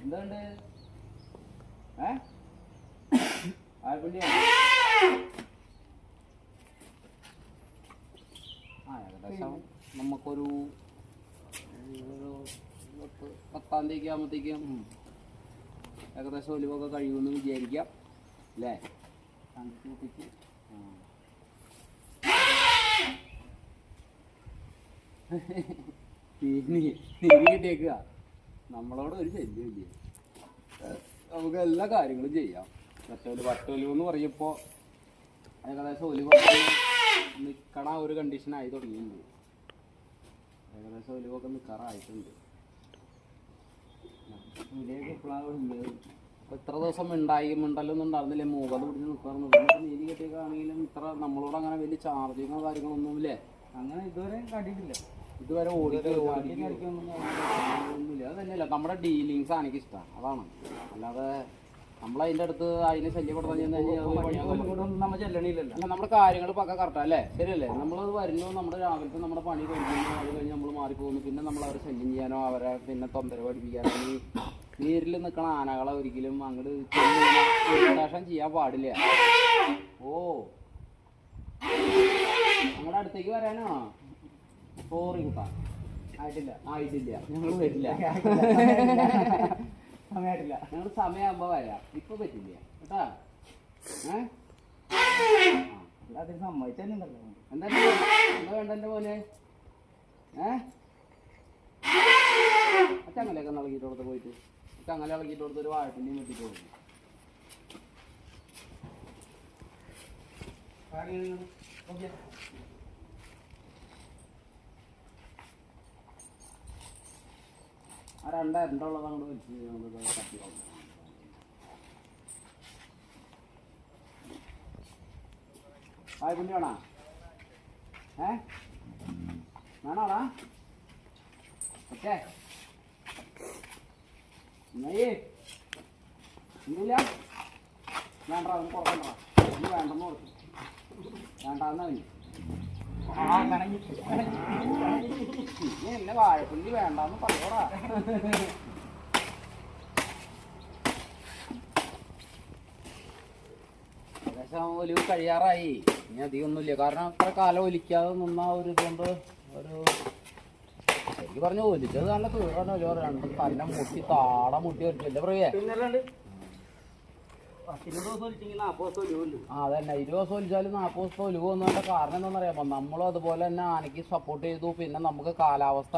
എന്തുണ്ട് ആൽപ്പുള്ളിയാ ഏകദേശം നമുക്കൊരു 10-ാം തീയതി ആകുമ്പോഴത്തേക്കും ഏകദേശം ഒലിവൊക്കെ കഴിയുമെന്ന് വിചാരിക്കാം അല്ലേ? നീര് കിട്ടിയേക്കുക. നമ്മളോട് ഒരു ശല്യമില്ല, നമുക്ക് എല്ലാ കാര്യങ്ങളും ചെയ്യാം. വട്ടൊലിവ് എന്ന് പറയുമ്പോൾ ഏകദേശം ഒലിവൊക്കെ നിൽക്കണ ഒരു കണ്ടീഷനായി തുടങ്ങിയിട്ടുണ്ട്. ഏകദേശം ഒലിവൊക്കെ നിൽക്കാറായിട്ടുണ്ട്. ഇത്ര ദിവസം മിണ്ടലൊന്നും ഉണ്ടായിരുന്നില്ലേ, മൂകത പിടിച്ച് നിൽക്കാറുണ്ട്. നീതി കെട്ടിയൊക്കെയാണെങ്കിലും ഇത്ര നമ്മളോട് അങ്ങനെ വലിയ ചാർജിങ്ങോ കാര്യങ്ങളൊന്നും ഇല്ലേ, അങ്ങനെ ഇതുവരെ കണ്ടിട്ടില്ല. ഇതുവരെ ഓടിക്കൊന്നുമില്ല. അത് തന്നെയല്ല നമ്മുടെ ഡീലിങ്സ് ആണ് എനിക്ക് ഇഷ്ടം, അതാണ്. അല്ലാതെ നമ്മളതിൻ്റെ അടുത്ത് അതിനെ ശല്യപ്പെടുത്താൻ നമ്മൾ ചെല്ലണില്ലല്ലോ. അല്ല, നമ്മുടെ കാര്യങ്ങൾ പക്ക കറക്റ്റാ അല്ലേ? ശരിയല്ലേ? നമ്മളത് വരുന്നു, നമ്മുടെ രാവിലത്തെ നമ്മുടെ പണി കഴിഞ്ഞു, അത് കഴിഞ്ഞ് നമ്മൾ മാറിപ്പോകുന്നു. പിന്നെ നമ്മൾ അവരെ ശല്യം ചെയ്യാനോ അവരെ പിന്നെ തൊന്തര പഠിപ്പിക്കാനോ നീരിൽ നിൽക്കണ ആനകളെ ഒരിക്കലും അങ്ങോട്ട് ശേഷം ചെയ്യാൻ പാടില്ല. ഓ, ഞങ്ങളുടെ അടുത്തേക്ക് വരാനാണോ? സോറി കുട്ടാ, ആയിട്ടില്ല ഞങ്ങൾ വരില്ല. സമയമായിട്ടില്ല, ഞങ്ങൾ സമയമാകുമ്പോ വരാം, ഇപ്പൊ പറ്റില്ല കേട്ടാ. അതിന് സമ്മതിച്ചല്ലോ. എന്താ വേണ്ട എന്റെ പോലെ? ചങ്ങലൊക്കെ ഇളകിയിട്ട് കൊടുത്ത് പോയിട്ട് ചങ്ങല ഇളകിയിട്ട് കൊടുത്ത് ഒരു വാഴപ്പിൻ്റെയും വെട്ടിട്ട് കൊടുക്കും. ആ രണ്ടുള്ളത് അങ്ങോട്ട് വലിച്ച് നമുക്ക് കത്തി കൊടുക്കും. വാഴപ്പിണ്ടി വേണോ? വേണോടാ? ഓക്കെ, എന്തില്ല വേണ്ട, അവന് കൊടുക്കണ്ട, ഇനി വേണ്ടെന്ന് കൊടുക്കും. വേണ്ടാന്ന് അവന് എന്നെ വാഴപ്പിണ്ടി വേണ്ടാന്ന് പറയോടാ. ഏകദേശം ഒലിവ് കഴിയാറായി. ഇനി അധികം ഒന്നുമില്ല, കാരണം അത്ര കാലം ഒലിക്കാതെ നിന്ന ഒരു ഇതുകൊണ്ട് ഒരു എനിക്ക് പറഞ്ഞു ഒലിച്ചത് നല്ല തീർന്നു. രണ്ട് കല്ല മുട്ടി താട മുട്ടി വരച്ചില്ല പറയേ. അതന്നെ, 20 ദിവസം ഒലിച്ചാലും 40 ദിവസത്തെ ഒലിവ് വന്നതിന്റെ കാരണം എന്താണെന്നറിയാമോ? നമ്മളും അതുപോലെ തന്നെ ആനയ്ക്ക് സപ്പോർട്ട് ചെയ്തു. പിന്നെ നമുക്ക് കാലാവസ്ഥ